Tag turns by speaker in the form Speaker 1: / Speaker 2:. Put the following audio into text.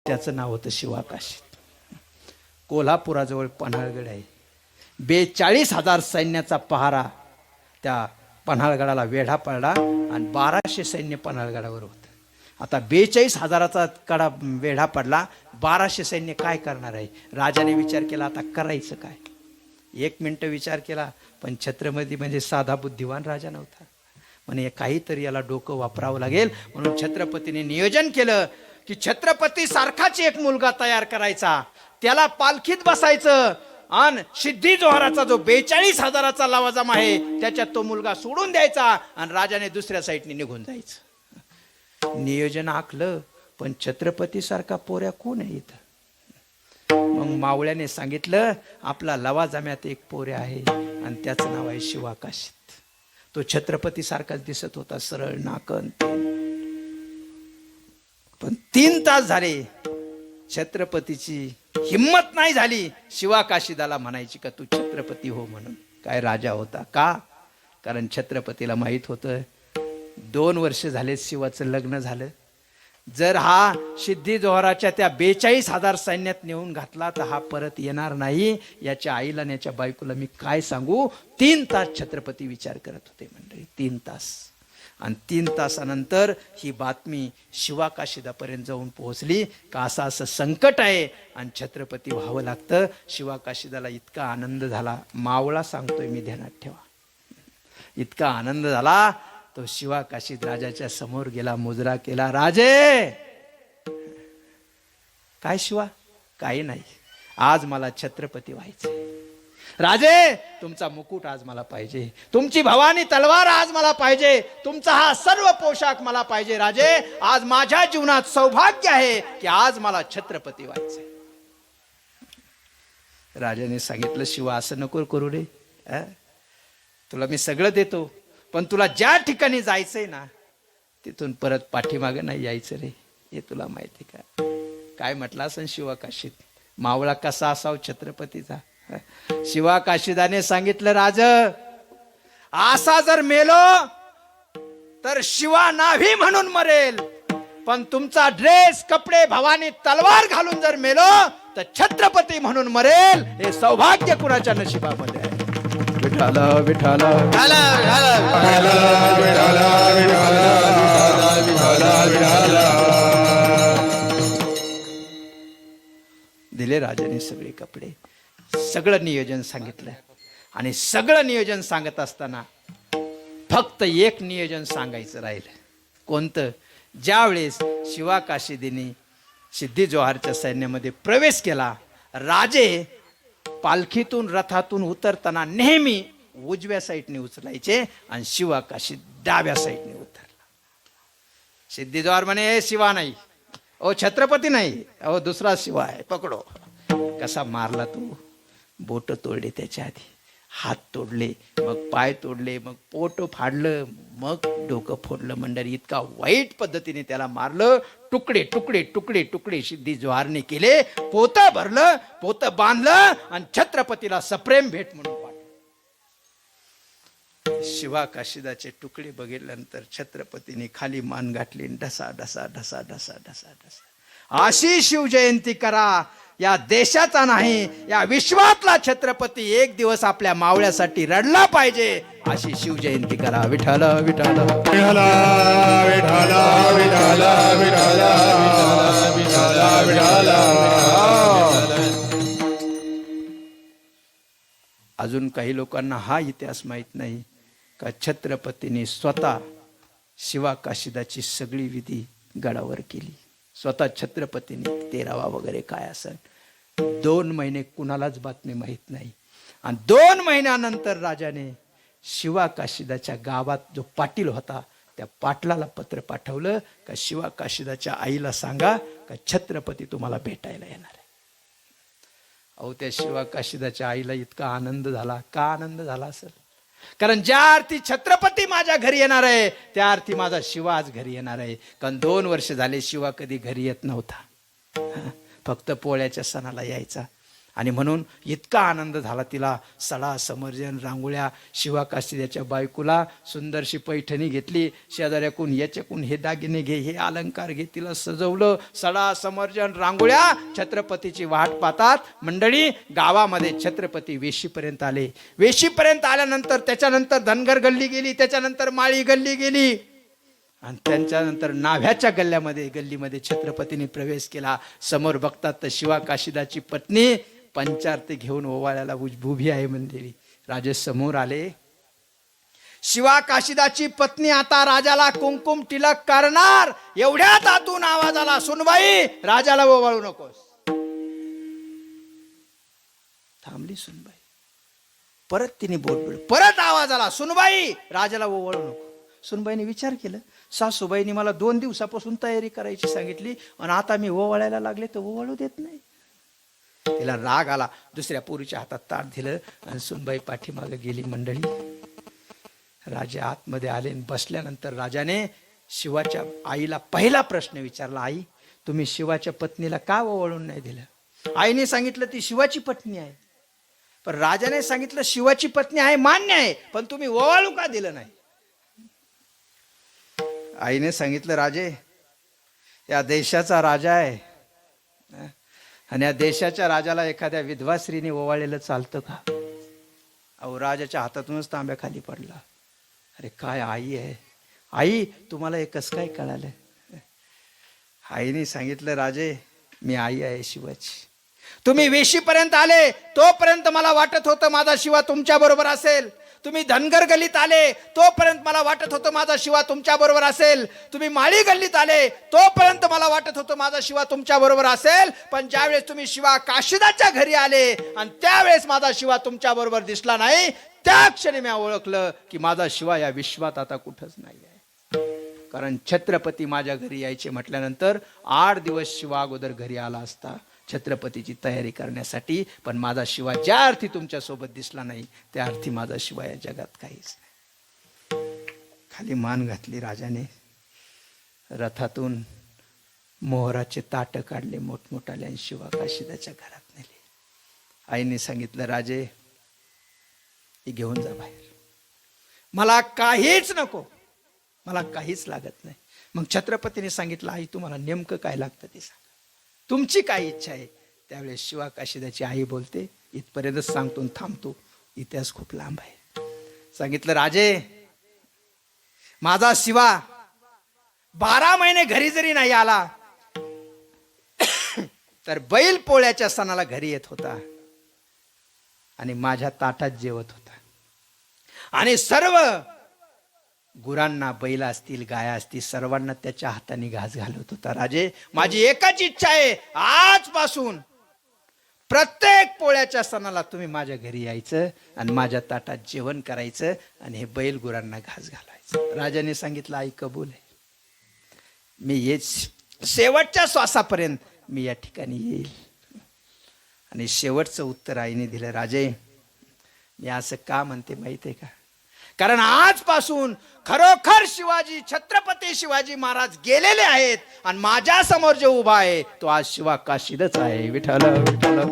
Speaker 1: त्याचं नाव होतं शिवाकाशीत. कोल्हापुराजवळ पन्हाळगड आहे. 42,000 सैन्याचा पहारा त्या पन्हाळगडाला वेढा पडला आणि 1200 सैन्य पन्हाळगडावर होतं. आता 42,000चा कडा वेढा पडला, 1200 सैन्य काय करणार आहे? राजाने विचार केला, आता करायचं काय? 1 मिनिट विचार केला, पण छत्रपती म्हणजे साधा बुद्धिवान राजा नव्हता. म्हणे काहीतरी याला डोकं वापरावं लागेल. म्हणून छत्रपतीने नियोजन केलं की छत्रपती सारखाच एक मुलगा तयार करायचा, त्याला पालखीत बसायचं आणि सिद्धी जोहराचा जो 42,000चा लवाजम आहे त्याच्यात तो मुलगा सोडून द्यायचा आणि राजाने दुसऱ्या साईडने निघून जायचं. नियोजन आखलं, पण छत्रपती सारखा पोऱ्या कोण आहे इथं? मग मावळ्याने सांगितलं, आपला लवाजम्यात एक पोऱ्या आहे आणि त्याचं नाव आहे शिवाकाशीत. तो छत्रपती सारखाच दिसत होता, सरळ नाकन. पण 3 तास झाले, छत्रपतीची हिम्मत नाही झाली शिवाकाशीदाला म्हणायची का तू छत्रपती हो म्हणून. काय राजा होता का? कारण छत्रपतीला माहित होतं 2 वर्ष झाले शिवाचं लग्न झालं. जर हा सिद्धी जोहराच्या त्या 42,000 सैन्यात नेऊन घातला तर हा परत येणार नाही. याच्या आईला आणि याच्या बायकोला मी काय सांगू? 3 तास छत्रपती विचार करत होते मंडळी, 3 तास. आणि 3 तासानंतर ही बातमी शिवाकाशीदापर्यंत जाऊन पोहोचली का असं असं संकट आहे आणि छत्रपती व्हावं लागतं. शिवाकाशीदाला इतका आनंद झाला, मावळा सांगतोय मी, ध्यानात ठेवा. इतका आनंद झाला, तो शिवाकाशीद राजाच्या समोर गेला, मुजरा केला. राजे, काय शिवा? काही नाही, आज मला छत्रपती व्हायचंय. राजे, तुमचा मुकुट आज मला पाहिजे, तुमची भवानी तलवार आज मला पाहिजे, तुमचा हा सर्व पोशाख मला पाहिजे. राजे, आज माझ्या जीवनात सौभाग्य आहे की आज मला छत्रपती व्हायचंय. राजाने सांगितलं, शिवा असं नको करू रे, तुला मी सगळं देतो, पण तुला ज्या ठिकाणी जायचंय ना तिथून परत पाठीमागे नाही यायचं रे, हे तुला माहिती का? काय म्हटलं असं शिवाकाशीत, मावळा कसा असाव छत्रपतीचा? शिवाकाशीदाने सांगितलं, राज, असा जर मेलो तर शिवा नाभी म्हणून मरेल, पण तुमचा ड्रेस, कपडे, भवानी तलवार घालून जर मेलो तर छत्रपती म्हणून मरेल. हे सौभाग्य कुणाच्या नशिबामध्ये आहे? विठाला विठाला दिले राजाने सगळे कपडे, सगळं नियोजन सांगितलं. आणि सगळं नियोजन सांगत असताना फक्त एक नियोजन सांगायचं राहिलं. कोणतं? ज्यावेळेस शिवाकाशीदीने सिद्धी जोहरच्या सैन्यामध्ये प्रवेश केला, राजे पालखीतून रथातून उतरताना नेहमी उजव्या साईडने उचलायचे आणि शिवाकाशीद डाव्या साईडने उतरला. सिद्धी जोहर म्हणे, शिवा नाही, ओ छत्रपती नाही, अहो दुसरा शिवा आहे, पकडो. कसा मारला तू? बोट तोडले, त्याच्या आधी हात तोडले, मग पाय तोडले, मग पोट फाडलं, मग डोकं फोडलं. मंडळी, इतका वाईट पद्धतीने त्याला मारलं. तुकडे तुकडे तुकडे तुकडे सिद्धी जोहरने केले. पोतं भरलं, पोतं बांधलं आणि छत्रपतीला सप्रेम भेट म्हणून पाठवलं. शिवाकाशीदाचे तुकडे बघितल्यानंतर छत्रपतीने खाली मान गाठली, ढसा ढसा ढसा ढसा ढसा ढसा. अशी शिवजयंती करा, या देशाचा नाही या विश्वातला छत्रपती एक दिवस आपल्या मावळ्यासाठी रडला पाहिजे, अशी शिवजयंती करा. विठ्ठल विठ्ठल विठ्ठल विठ्ठल विठ्ठल विठ्ठल विठ्ठल. अजून काही लोकांना हा इतिहास माहित नाही का छत्रपतीने स्वतः शिवाकाशीदाची सगळी विधी गडावर केली. स्वतः छत्रपतीने 13वा वगैरे काय असेल, 2 महिने कुणालाच बातमी माहीत नाही. आणि 2 महिन्यानंतर राजाने शिवाकाशीदाच्या गावात जो पाटील होता त्या पाटलाला पत्र पाठवलं का शिवाकाशीदाच्या आईला सांगा का छत्रपती तुम्हाला भेटायला येणार आहे. अहो, त्या शिवाकाशीदाच्या आईला इतका आनंद झाला. का आनंद झाला असेल? कारण ज्या अर्थी छत्रपती माझ्या घरी येणार आहे त्या अर्थी माझा शिवा आज घरी येणार आहे. कारण 2 वर्ष झाले शिवा कधी घरी येत नव्हता, फक्त पोळ्याच्या सणाला यायचा. आणि म्हणून इतका आनंद झाला तिला. सडा समर्जन रांगोळ्या, शिवा काशिदाच्या बायकोला सुंदरशी पैठणी घेतली, शेजाऱ्याकून याच्याकून हे दागिने घे, हे अलंकार घे, तिला सजवलं. सडा समर्जन रांगोळ्या, छत्रपतीची वाट पाहतात मंडळी. गावामध्ये छत्रपती वेशीपर्यंत आले. वेशीपर्यंत आल्यानंतर त्याच्यानंतर धनगर गल्ली गेली, त्याच्यानंतर माळी गल्ली गेली आणि त्यांच्यानंतर नाव्याच्या गल्लीमध्ये छत्रपतीने प्रवेश केला. समोर बघतात तर शिवा काशिदाची पत्नी पंचारती घेऊन ओवाळ्याला उभी आहे मंदिरी. राजे समोर आले. शिवा काशिदाची पत्नी आता राजाला कुंकुम टिलक करणार. एवढ्यात आतून आवाज आला, सुनबाई राजाला ओवाळू नकोस. थांबली सुनबाई. परत तिने बोट परत आवाज आला, सुनबाई राजाला ओवाळू नको. सुनबाईने विचार केलं, सासूबाईंनी मला 2 दिवसापासून तयारी करायची सांगितली आणि आता मी ओवाळायला लागले तर ओवाळू देत नाही. तिला राग आला. दुसऱ्या पोरीच्या हातात ताट दिलं आणि सुनबाई पाठीमागे गेली. मंडळी राजे आतमध्ये आले. बसल्यानंतर राजाने शिवाच्या आईला पहिला प्रश्न विचारला, आई तुम्ही शिवाच्या पत्नीला का ओवाळून नाही दिलं? आईने सांगितलं ती शिवाची पत्नी आहे. पण राजाने सांगितलं शिवाची पत्नी आहे मान्य आहे, पण तुम्ही ओवाळू का दिलं नाही? आईने सांगितलं, राजे या देशाचा राजा आहे आणि या देशाच्या राजाला एखाद्या विधवा स्त्रीने ओवाळलेलं चालतं का? अहो राजाच्या हातातूनच तांब्या खाली पडला. अरे काय आई आहे. आई तुम्हाला हे कसं काय कळालं? आईने सांगितलं, राजे मी आई आहे शिवाची. तुम्ही वेशीपर्यंत आले तोपर्यंत मला वाटत होतं माझा शिवा तुमच्या बरोबर असेल. तुम्ही धनगर गल्लीत आले तोपर्यंत मला वाटत होतं माझा शिवा तुमच्या बरोबर असेल. तुम्ही माळी गल्लीत आले तोपर्यंत मला वाटत होतं माझा शिवा तुमच्या बरोबर असेल. पण ज्यावेळेस तुम्ही शिवा काशिदाच्या घरी आले आणि त्यावेळेस माझा शिवा तुमच्या बरोबर दिसला नाही, त्या क्षणी मी ओळखलं की माझा शिवा या विश्वात आता कुठंच नाही आहे. कारण छत्रपती माझ्या घरी यायचे म्हटल्यानंतर 8 दिवस शिवा अगोदर घरी आला असता छत्रपतीची तयारी करण्यासाठी. पण माझा शिवा ज्या अर्थी तुमच्या सोबत दिसला नाही त्या अर्थी माझा शिवा या जगात काहीच नाही. खाली मान घातली राजाने. रथातून मोहराचे ताट काढले मोठमोठाले आणि शिवा काशिदाच्या घरात नेले. आईने सांगितलं, राजे हे घेऊन जा बाहेर. मला काहीच नको, मला काहीच लागत नाही. मग छत्रपतीने सांगितलं, आई तुम्हाला नेमकं काय लागतं ते सांगा, तुमची काय इच्छा आहे? त्यावेळेस शिवा काशिदाची आई बोलते, इथपर्यंतच सांगतो थांबतो, इतिहास खूप लांब आहे. सांगितलं, राजे माझा शिवा 12 महिने घरी जरी नाही आला तर बैल पोळ्याच्या सणाला घरी येत होता आणि माझ्या ताटात जेवत होता आणि सर्व गुरांना, बैल असतील गाया असतील सर्वांना त्याच्या हाताने घास घालत होता. राजे माझी एकच इच्छा आहे, आजपासून प्रत्येक पोळ्याच्या सणाला तुम्ही माझ्या घरी यायचं आणि माझ्या ताटात जेवण करायचं आणि हे बैल गुरांना घास घालायचं. राजाने सांगितलं, आई कबूल आहे, मी येच शेवटच्या श्वासापर्यंत मी या ठिकाणी येईल. आणि शेवटचं उत्तर आईने दिलं, राजे मी असं का म्हणते माहिती आहे का? कारण आजपासून खरोखर शिवाजी, छत्रपती शिवाजी महाराज गेलेले आहेत आणि माझ्या समोर जे उभा आहे तो आज शिवा काशिदच आहे. विठ्ठल विठ्ठल.